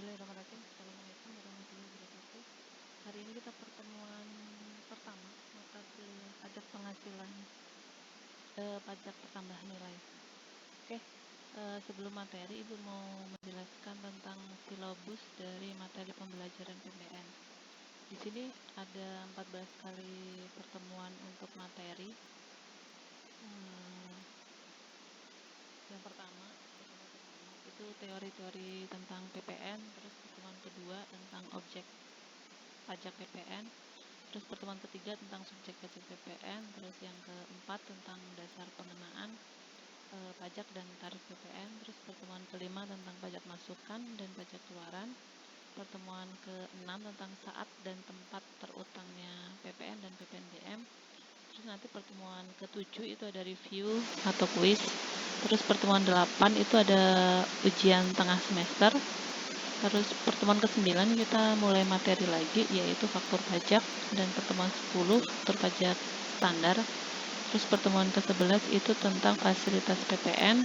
Bismillahirrahmanirrahim. Assalamualaikum warahmatullahi wabarakatuh. Hari ini kita pertemuan pertama mata kuliah pajak penghasilan pajak pertambahan nilai. Oke, sebelum materi, Ibu mau menjelaskan tentang silabus dari materi pembelajaran PPN. Di sini ada 14 kali pertemuan untuk materi. Yang pertama itu teori-teori tentang PPN, terus pertemuan kedua tentang objek pajak PPN, terus pertemuan ketiga tentang subjek pajak PPN, terus yang keempat tentang dasar pengenaan pajak dan tarif PPN, terus pertemuan kelima tentang pajak masukan dan pajak keluaran, pertemuan keenam tentang saat dan tempat terutangnya PPN dan PPNBM, terus nanti pertemuan ketujuh itu ada review atau quiz, terus pertemuan 8 itu ada ujian tengah semester. Terus pertemuan ke-9 kita mulai materi lagi, yaitu faktur pajak, dan pertemuan 10 faktur pajak standar. Terus pertemuan ke-11 itu tentang fasilitas PPN.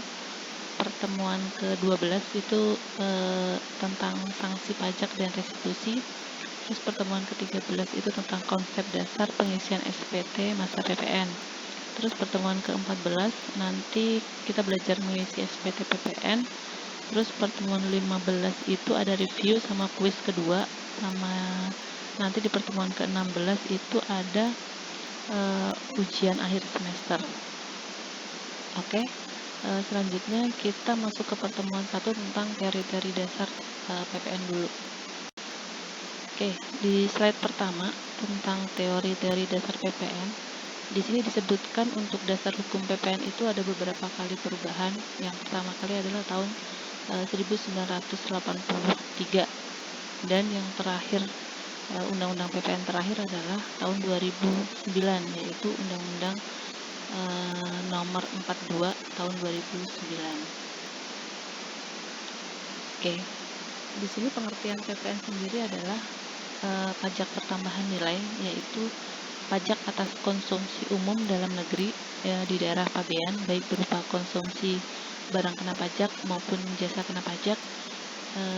Pertemuan ke-12 itu tentang sanksi pajak dan restitusi. Terus pertemuan ke-13 itu tentang konsep dasar pengisian SPT masa PPN. Terus pertemuan ke-14 nanti kita belajar mengisi SPT PPN. Terus pertemuan 15 itu ada review sama kuis kedua, sama nanti di pertemuan ke-16 itu ada ujian akhir semester. Oke, selanjutnya kita masuk ke pertemuan 1 tentang teori-teori dasar PPN dulu. Oke, di slide pertama tentang teori-teori dasar PPN, di sini disebutkan untuk dasar hukum PPN itu ada beberapa kali perubahan. Yang pertama kali adalah tahun 1983, dan yang terakhir undang-undang PPN terakhir adalah tahun 2009, yaitu undang-undang nomor 42 tahun 2009. Oke, di sini pengertian PPN sendiri adalah pajak pertambahan nilai, yaitu pajak atas konsumsi umum dalam negeri di daerah pabean, baik berupa konsumsi barang kena pajak maupun jasa kena pajak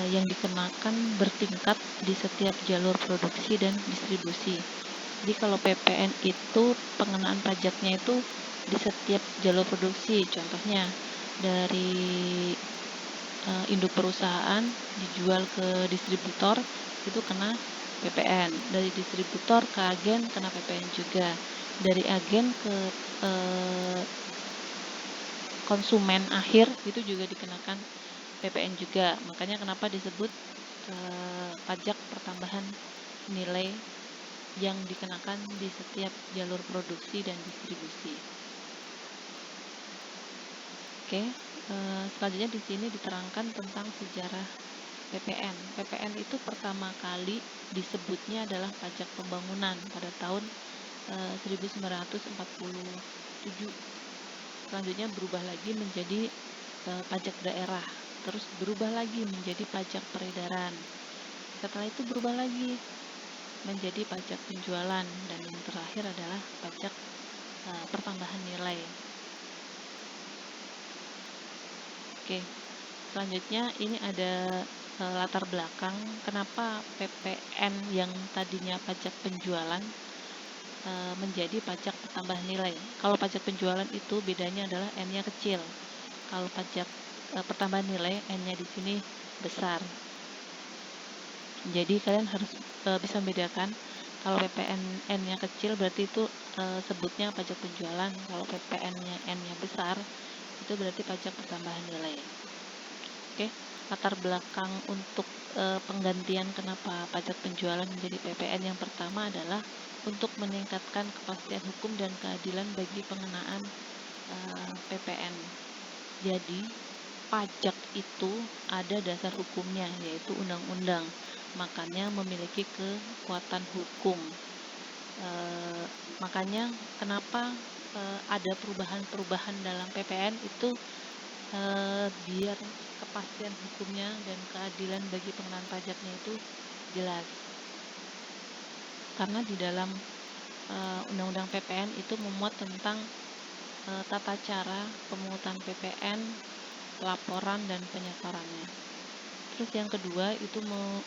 yang dikenakan bertingkat di setiap jalur produksi dan distribusi. Jadi kalau PPN itu pengenaan pajaknya itu di setiap jalur produksi, contohnya dari induk perusahaan dijual ke distributor itu kena PPN, dari distributor ke agen kena PPN juga, dari agen ke konsumen akhir itu juga dikenakan PPN juga. Makanya kenapa disebut pajak pertambahan nilai yang dikenakan di setiap jalur produksi dan distribusi. Oke, selanjutnya di sini diterangkan tentang sejarah PPN. PPN itu pertama kali disebutnya adalah pajak pembangunan pada tahun 1947. Selanjutnya berubah lagi menjadi pajak daerah, terus berubah lagi menjadi pajak peredaran. Setelah itu berubah lagi menjadi pajak penjualan, dan yang terakhir adalah pajak pertambahan nilai. Oke, selanjutnya ini ada latar belakang kenapa PPN yang tadinya pajak penjualan menjadi pajak pertambahan nilai. Kalau pajak penjualan itu bedanya adalah N-nya kecil. Kalau pajak pertambahan nilai N-nya di sini besar. Jadi kalian harus bisa membedakan. Kalau PPN N-nya kecil berarti itu sebutnya pajak penjualan. Kalau PPN-nya N-nya besar itu berarti pajak pertambahan nilai. Oke, latar belakang untuk penggantian kenapa pajak penjualan menjadi PPN yang pertama adalah untuk meningkatkan kepastian hukum dan keadilan bagi pengenaan PPN. Jadi pajak itu ada dasar hukumnya, yaitu undang-undang, makanya memiliki kekuatan hukum. Makanya kenapa ada perubahan-perubahan dalam PPN itu biar kepastian hukumnya dan keadilan bagi pengenaan pajaknya itu jelas. Karena di dalam undang-undang PPN itu memuat tentang tata cara pemungutan PPN, laporan, dan penyetorannya. Terus yang kedua itu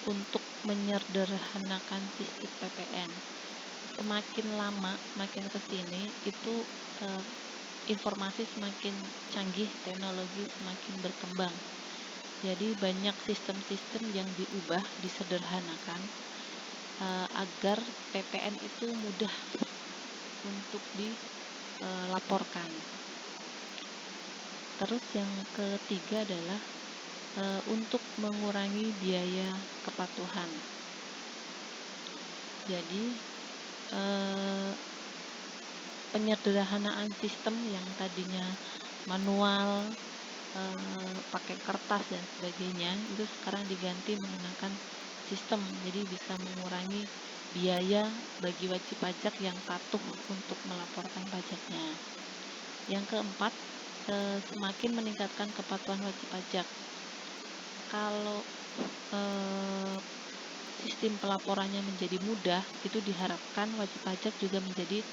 untuk menyederhanakan sistem PPN. Semakin lama, makin kesini itu informasi semakin canggih, teknologi semakin berkembang. Jadi banyak sistem-sistem yang diubah, disederhanakan agar PPN itu mudah untuk dilaporkan. Terus yang ketiga adalah untuk mengurangi biaya kepatuhan. Jadi penyederhanaan sistem yang tadinya manual, pakai kertas dan sebagainya, itu sekarang diganti menggunakan sistem. Jadi bisa mengurangi biaya bagi wajib pajak yang patuh untuk melaporkan pajaknya. Yang keempat, semakin meningkatkan kepatuhan wajib pajak. Kalau sistem pelaporannya menjadi mudah, itu diharapkan wajib pajak juga menjadi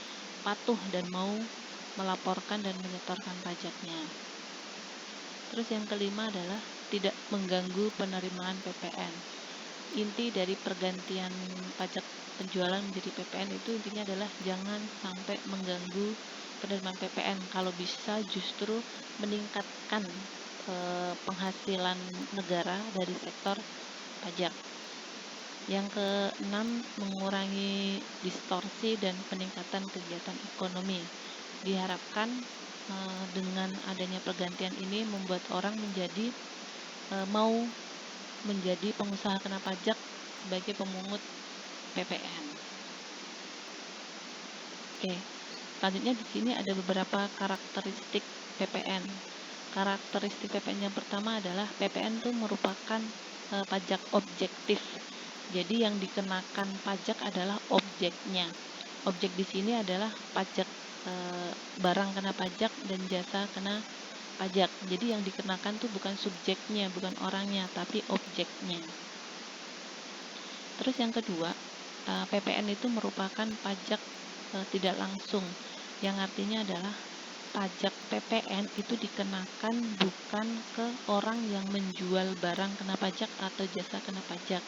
patuh dan mau melaporkan dan menyetorkan pajaknya. Terus yang kelima adalah tidak mengganggu penerimaan PPN. Inti dari pergantian pajak penjualan menjadi PPN itu intinya adalah jangan sampai mengganggu penerimaan PPN. Kalau bisa justru meningkatkan penghasilan negara dari sektor pajak. Yang keenam, mengurangi distorsi dan peningkatan kegiatan ekonomi. Diharapkan dengan adanya pergantian ini membuat orang menjadi mau menjadi pengusaha kena pajak sebagai pemungut PPN. Oke, selanjutnya di sini ada beberapa karakteristik PPN. Karakteristik PPN yang pertama adalah PPN itu merupakan pajak objektif. Jadi yang dikenakan pajak adalah objeknya. Objek di sini adalah pajak barang kena pajak dan jasa kena pajak. Jadi yang dikenakan tuh bukan subjeknya, bukan orangnya, tapi objeknya. Terus yang kedua, PPN itu merupakan pajak tidak langsung, yang artinya adalah pajak PPN itu dikenakan bukan ke orang yang menjual barang kena pajak atau jasa kena pajak,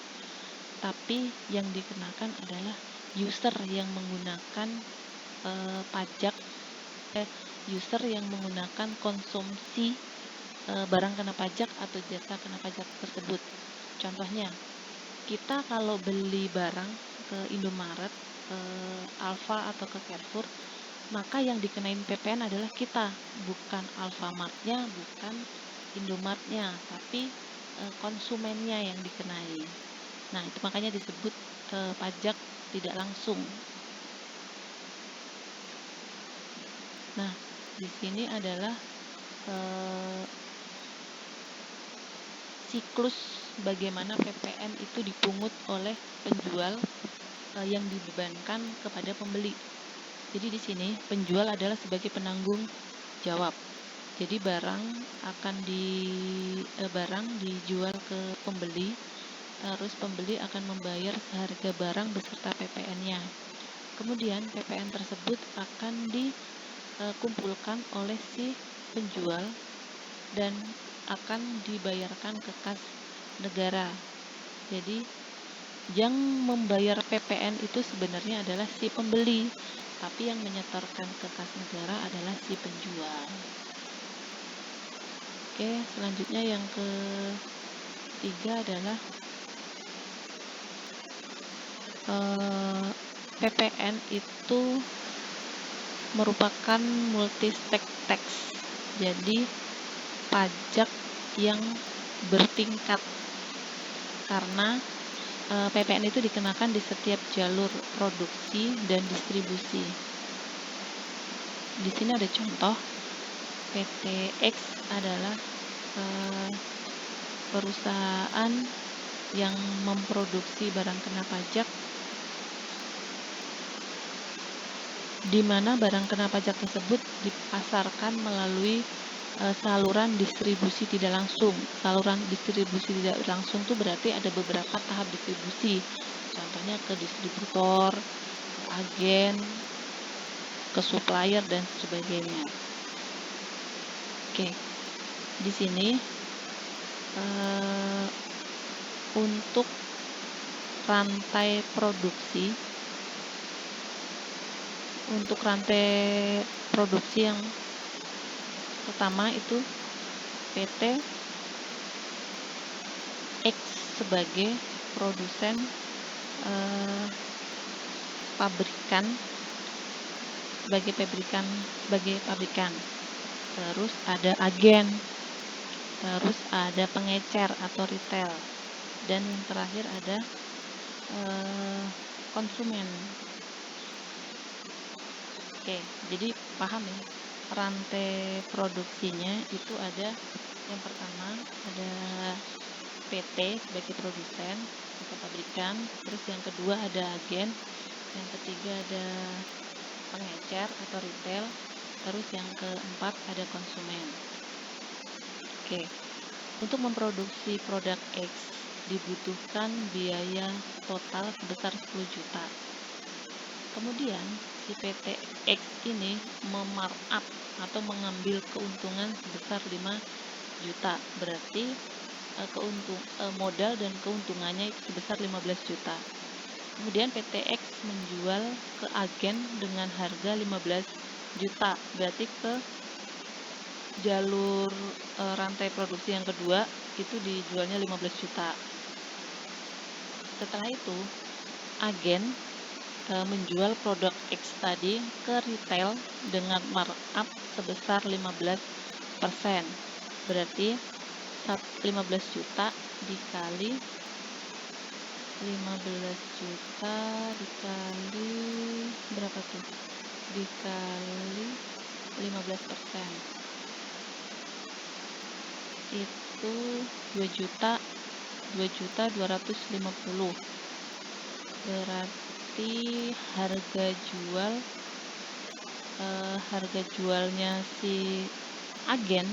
tapi yang dikenakan adalah user yang menggunakan user yang menggunakan konsumsi barang kena pajak atau jasa kena pajak tersebut. Contohnya, kita kalau beli barang ke Indomaret, ke Alfa atau ke Carrefour, maka yang dikenain PPN adalah kita, bukan Alfamart-nya, bukan Indomaret-nya, tapi konsumennya yang dikenai. Nah, itu makanya disebut pajak tidak langsung. Nah, di sini adalah siklus bagaimana PPN itu dipungut oleh penjual yang dibebankan kepada pembeli. Jadi di sini penjual adalah sebagai penanggung jawab. Jadi barang dijual ke pembeli, terus pembeli akan membayar seharga barang beserta PPN-nya. Kemudian PPN tersebut akan dikumpulkan oleh si penjual dan akan dibayarkan ke kas negara. Jadi yang membayar PPN itu sebenarnya adalah si pembeli, tapi yang menyetorkan ke kas negara adalah si penjual. Oke, selanjutnya yang ketiga adalah PPN itu merupakan multi-step tax. Jadi pajak yang bertingkat karena PPN itu dikenakan di setiap jalur produksi dan distribusi. Di sini ada contoh, PT X adalah perusahaan yang memproduksi barang kena pajak, di mana barang kena pajak tersebut dipasarkan melalui saluran distribusi tidak langsung. Saluran distribusi tidak langsung itu berarti ada beberapa tahap distribusi. Contohnya ke distributor, ke agen, ke supplier dan sebagainya. Oke, di sini untuk rantai produksi yang pertama itu PT X sebagai produsen pabrikan sebagai pabrikan. Terus ada agen, terus ada pengecer atau retail, dan yang terakhir ada konsumen. Oke, jadi paham ya, rantai produksinya itu ada, yang pertama ada PT sebagai produsen atau pabrikan, terus yang kedua ada agen, yang ketiga ada pengecer atau retail, terus yang keempat ada konsumen. Oke, untuk memproduksi produk X dibutuhkan biaya total sebesar 10 juta. Kemudian si PT X ini memarkup atau mengambil keuntungan sebesar 5 juta. Berarti modal dan keuntungannya itu sebesar 15 juta. Kemudian PT X menjual ke agen dengan harga 15 juta. Berarti ke jalur rantai produksi yang kedua itu dijualnya 15 juta. Setelah itu agen menjual produk X tadi ke retail dengan markup sebesar 15%. Berarti 15 juta dikali berapa tuh? Dikali 15%. Itu 2.250.000. Berarti harga jualnya si agen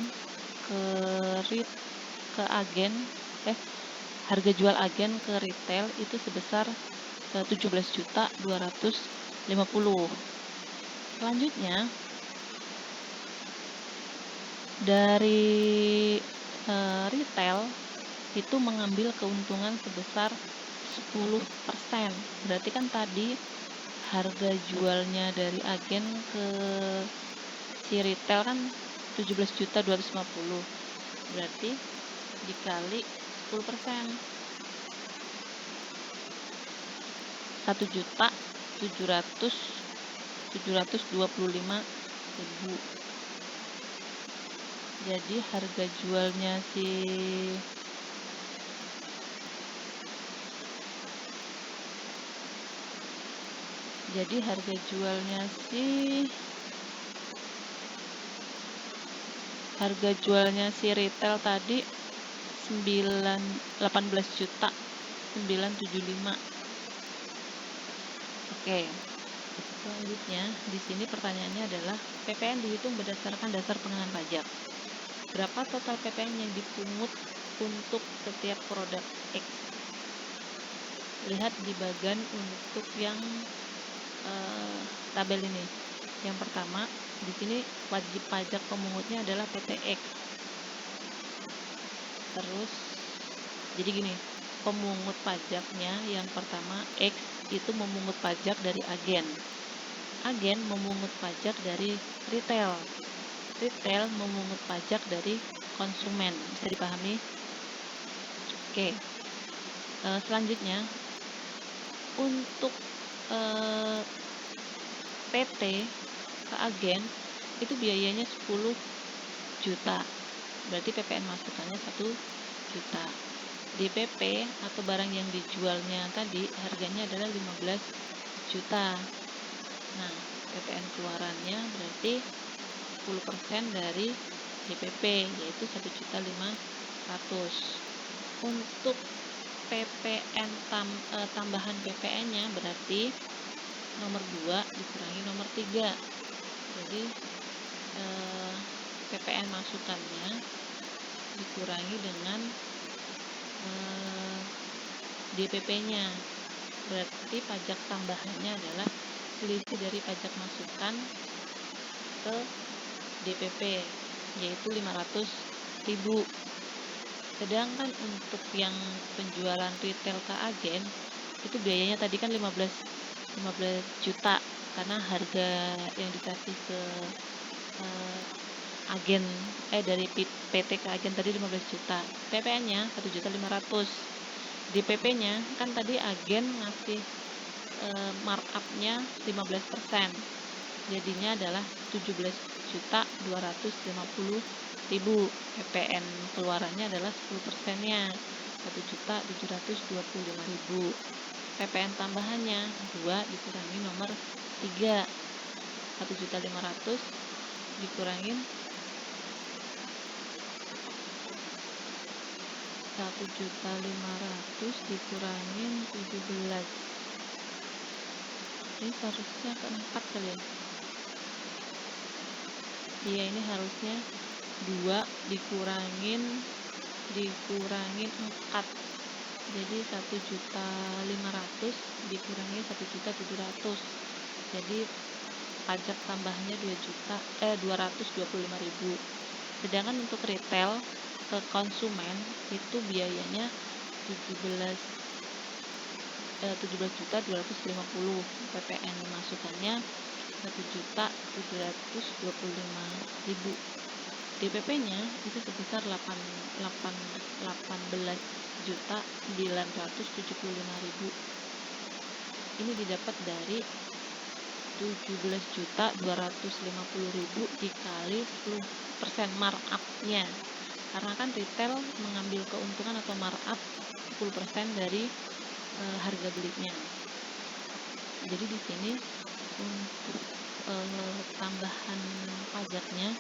harga jual agen ke retail itu sebesar 17.250.000. Selanjutnya dari retail itu mengambil keuntungan sebesar 10%. Berarti kan tadi harga jualnya dari agen ke si retail kan 17.250. Berarti dikali 10%, 1.725.000. Jadi harga jualnya si retail tadi 18.975. Oke. Selanjutnya di sini pertanyaannya adalah PPN dihitung berdasarkan dasar pengenaan pajak. Berapa total PPN yang dipungut untuk setiap produk X? Lihat di bagian untuk yang tabel ini. Yang pertama, di sini wajib pajak pemungutnya adalah PT X. Terus, jadi gini, pemungut pajaknya yang pertama X itu memungut pajak dari agen. Agen memungut pajak dari retail. Retail memungut pajak dari konsumen. Bisa dipahami? Oke. Selanjutnya, untuk PT ke agen itu biayanya 10 juta. Berarti PPN masukannya 1 juta. DPP atau barang yang dijualnya tadi harganya adalah 15 juta. Nah, PPN keluarannya berarti 10% dari DPP, yaitu 1.500.000. Untuk PPN tambahan PPN-nya berarti nomor 2 dikurangi nomor 3. Jadi PPN masukannya dikurangi dengan DPP-nya. Berarti pajak tambahannya adalah selisih dari pajak masukan ke DPP, yaitu 500.000. Sedangkan untuk yang penjualan retail ke agen itu biayanya tadi kan 15 juta karena harga yang dikasih ke agen dari PT ke agen tadi 15 juta. PPN-nya 1.500.000. Di PP-nya kan tadi agen ngasih markup-nya 15%. Jadinya adalah 17.250.000. PPN keluarannya adalah 10%-nya 1.725.000. PPN tambahannya 2 dikurangi nomor 3, 1.500.000 dikurangin 1.500.000 dikurangin 17. Ini harusnya keempat kali ya. Iya, ini harusnya 2 dikurangin 4. Jadi 1.500.000 dikurangi 1.700.000. Jadi pajak tambahnya 225.000. Sedangkan untuk retail ke konsumen itu biayanya 17.250.000. PPN masukannya 1.725.000. DPP-nya itu sebesar 18.975.000. Ini didapat dari 17.250.000 dikali 10% markup-nya. Karena kan retail mengambil keuntungan atau markup 10% dari harga belinya. Jadi di sini untuk tambahan pajaknya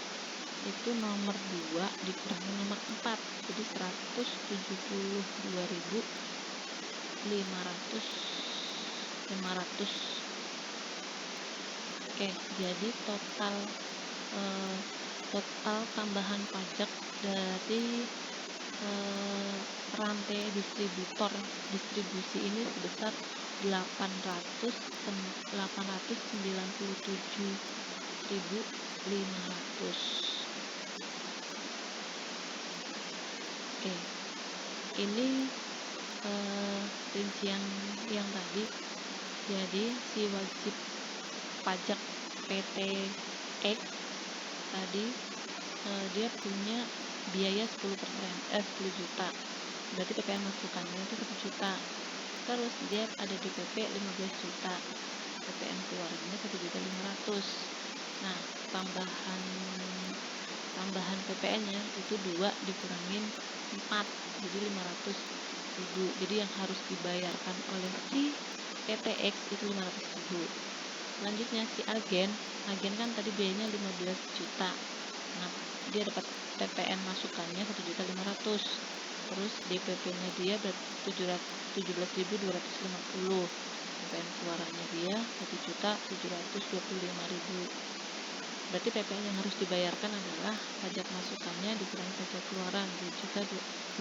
itu nomor 2 dikurangi nomor 4, jadi 172.500. Oke, jadi total tambahan pajak dari rantai distribusi ini sebesar 897.500. Oke, ini rincian yang tadi. Jadi si wajib pajak PT X tadi dia punya biaya 10 juta. Berarti PPN masukannya itu 1 juta. Terus dia ada DPP 15 juta. PPN keluarannya 1.500.000. Nah, tambahan PPN-nya itu 2 dikurangin 4, jadi 500.000. Jadi yang harus dibayarkan oleh si PTX itu 500.000. Selanjutnya si agen kan tadi biayanya 15 juta. Nah, dia dapat PPN masukannya 1.500.000. Terus DPP-nya dia 17.250. PPN keluarannya dia 1.725.000. Berarti PPN yang harus dibayarkan adalah pajak masukannya dikurangi pajak keluaran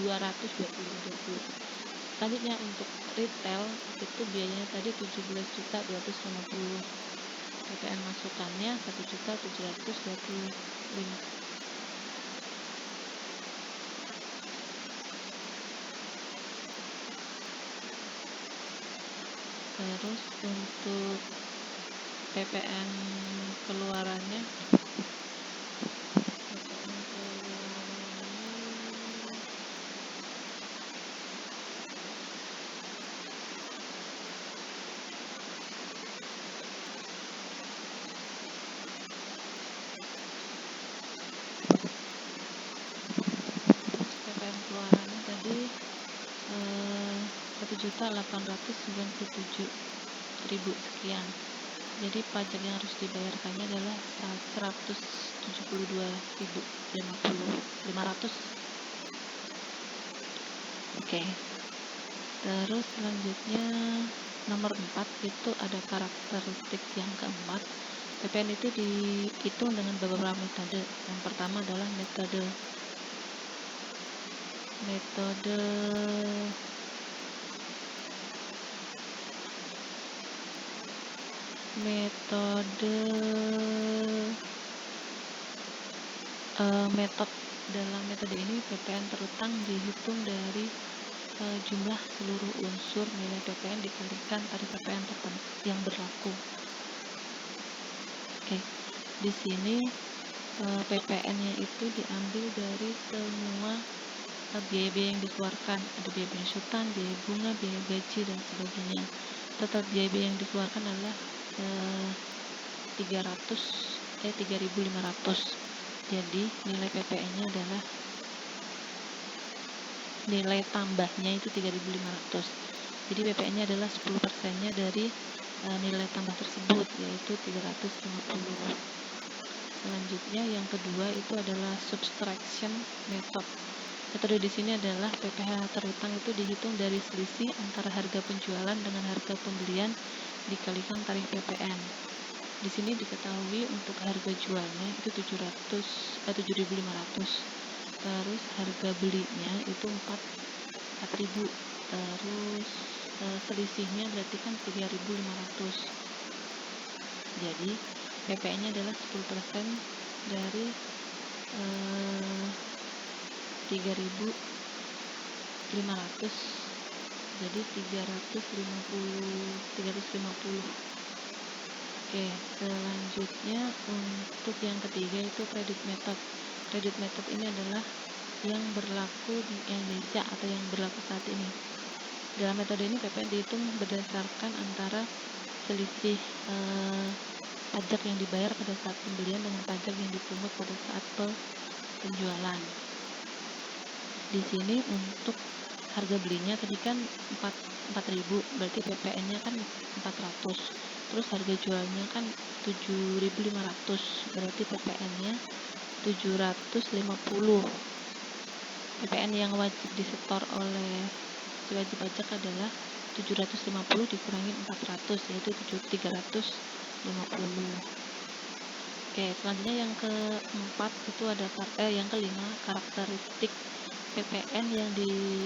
2.225.000. Selanjutnya untuk retail itu biayanya tadi 17.250. PPN masukannya 1.725.000. Terus untuk PPN keluarannya tadi 1.897.000 sekian. Jadi pajak yang harus dibayarkannya adalah 172.500. Oke. Terus selanjutnya nomor 4 itu ada karakteristik yang keempat. PPN itu dihitung dengan beberapa metode. Yang pertama adalah metode dalam metode ini PPN terutang dihitung dari jumlah seluruh unsur nilai PPN dikalikan tarif PPN tertentu yang berlaku. Oke, di sini PPN-nya itu diambil dari semua biaya-biaya yang dikeluarkan. Ada biaya penyesuaian, biaya bunga, biaya gaji, dan sebagainya. Total biaya-biaya yang dikeluarkan adalah 3.500. Jadi nilai PPN-nya adalah nilai tambahnya itu 3.500. Jadi PPN-nya adalah 10%-nya dari nilai tambah tersebut, yaitu 350. Selanjutnya yang kedua itu adalah subtraction method. Metode di sini adalah PPh terutang itu dihitung dari selisih antara harga penjualan dengan harga pembelian dikalikan tarif PPN. Di sini diketahui untuk harga jualnya itu 7.500. Terus harga belinya itu 4.000. Terus selisihnya berarti kan 3.500. Jadi PPN-nya adalah 10% dari 3.500, jadi 350. Oke, selanjutnya untuk yang ketiga itu credit method. Credit method ini adalah yang berlaku di Indonesia atau yang berlaku saat ini. Dalam metode ini PPN dihitung berdasarkan antara selisih pajak yang dibayar pada saat pembelian dengan pajak yang dipungut pada saat penjualan. Di sini untuk harga belinya tadi kan 4.000, berarti PPN-nya kan 400. Terus harga jualnya kan 7.500, berarti PPN-nya 750. PPN yang wajib disetor oleh si wajib pajak adalah 750 dikurangi 400, yaitu 350. Oke, selanjutnya yang keempat itu ada yang kelima, karakteristik PPN yang di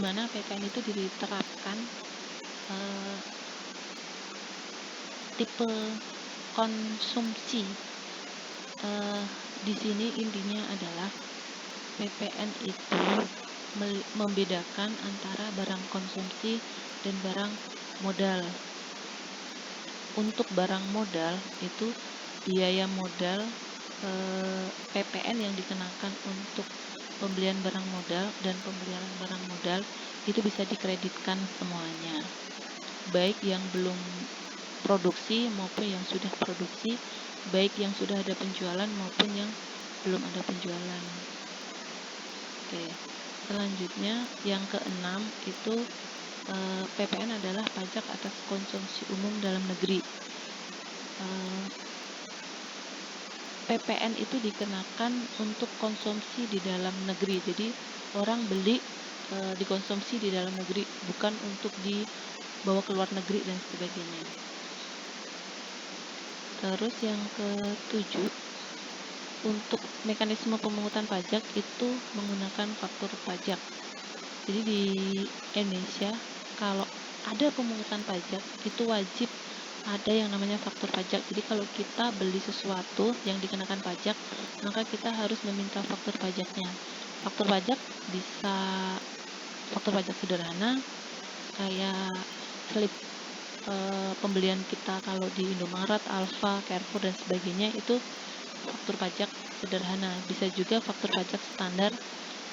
mana PPN itu diterapkan tipe konsumsi. Di sini intinya adalah PPN itu membedakan antara barang konsumsi dan barang modal. Untuk barang modal itu biaya modal PPN yang dikenakan untuk pembelian barang modal dan pembelian barang modal itu bisa dikreditkan semuanya, baik yang belum produksi maupun yang sudah produksi, baik yang sudah ada penjualan maupun yang belum ada penjualan. Oke, selanjutnya yang keenam itu PPN adalah pajak atas konsumsi umum dalam negeri. PPN itu dikenakan untuk konsumsi di dalam negeri, jadi orang beli dikonsumsi di dalam negeri, bukan untuk dibawa ke luar negeri dan sebagainya. Terus yang ketujuh, untuk mekanisme pemungutan pajak itu menggunakan faktur pajak. Jadi di Indonesia kalau ada pemungutan pajak itu wajib ada yang namanya faktur pajak. Jadi kalau kita beli sesuatu yang dikenakan pajak, maka kita harus meminta faktur pajaknya. Faktur pajak bisa faktur pajak sederhana kayak slip pembelian kita kalau di Indomaret, Alfa, Carrefour dan sebagainya, itu faktur pajak sederhana. Bisa juga faktur pajak standar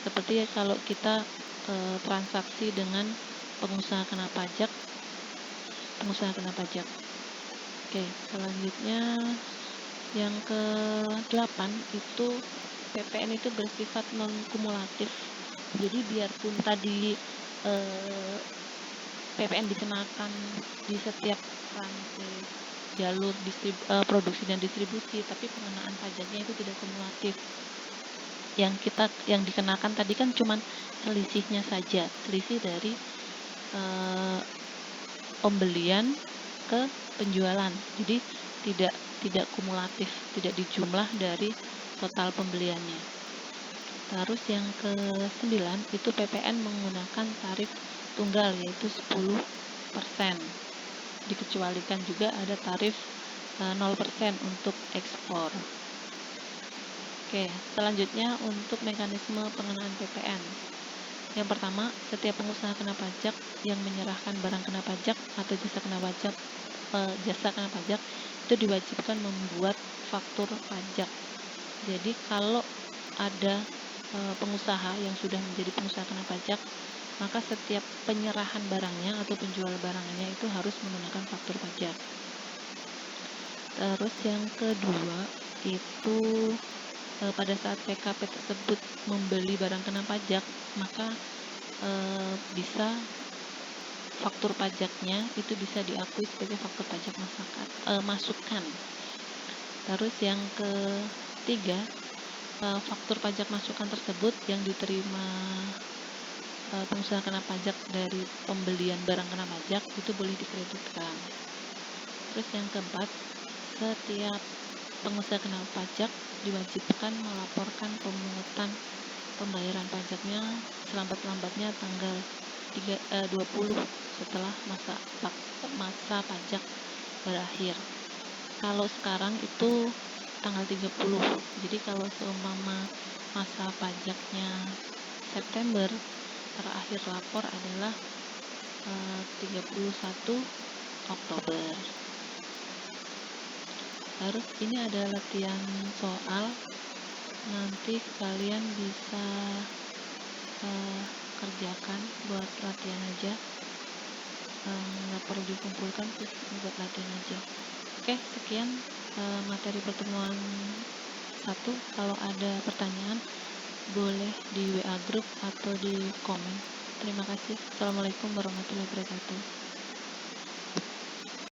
seperti kalau kita transaksi dengan pengusaha kena pajak. Oke, selanjutnya yang ke-8 itu PPN itu bersifat non kumulatif. Jadi biarpun tadi PPN dikenakan di setiap rantai jalur produksi dan distribusi, tapi pengenaan pajaknya itu tidak kumulatif. Yang dikenakan tadi kan cuma selisihnya saja, selisih dari pembelian ke penjualan. Jadi tidak kumulatif, tidak dijumlah dari total pembeliannya. Terus yang ke-9 itu PPN menggunakan tarif tunggal, yaitu 10%. Dikecualikan juga ada tarif 0% untuk ekspor. Oke, selanjutnya untuk mekanisme pengenaan PPN. Yang pertama, setiap pengusaha kena pajak yang menyerahkan barang kena pajak atau jasa kena pajak itu diwajibkan membuat faktur pajak. Jadi kalau ada pengusaha yang sudah menjadi pengusaha kena pajak, maka setiap penyerahan barangnya atau penjual barangnya itu harus menggunakan faktur pajak. Terus yang kedua itu pada saat PKP tersebut membeli barang kena pajak, maka bisa faktur pajaknya itu bisa diakui sebagai faktur pajak masukan. Terus yang ketiga, faktur pajak masukan tersebut yang diterima pengusaha kena pajak dari pembelian barang kena pajak itu boleh dikreditkan. Terus yang keempat, setiap pengusaha kena pajak diwajibkan melaporkan pemungutan pembayaran pajaknya selambat-lambatnya tanggal 20 setelah masa pajak berakhir. Kalau sekarang itu tanggal 30. Jadi kalau seumpama masa pajaknya September, terakhir lapor adalah 31 Oktober. Terus ini ada latihan soal, nanti kalian bisa kerjakan buat latihan aja, nggak perlu dikumpulkan, terus buat latihan aja. Oke, sekian materi pertemuan 1. Kalau ada pertanyaan boleh di WA group atau di komen. Terima kasih. Assalamualaikum warahmatullahi wabarakatuh.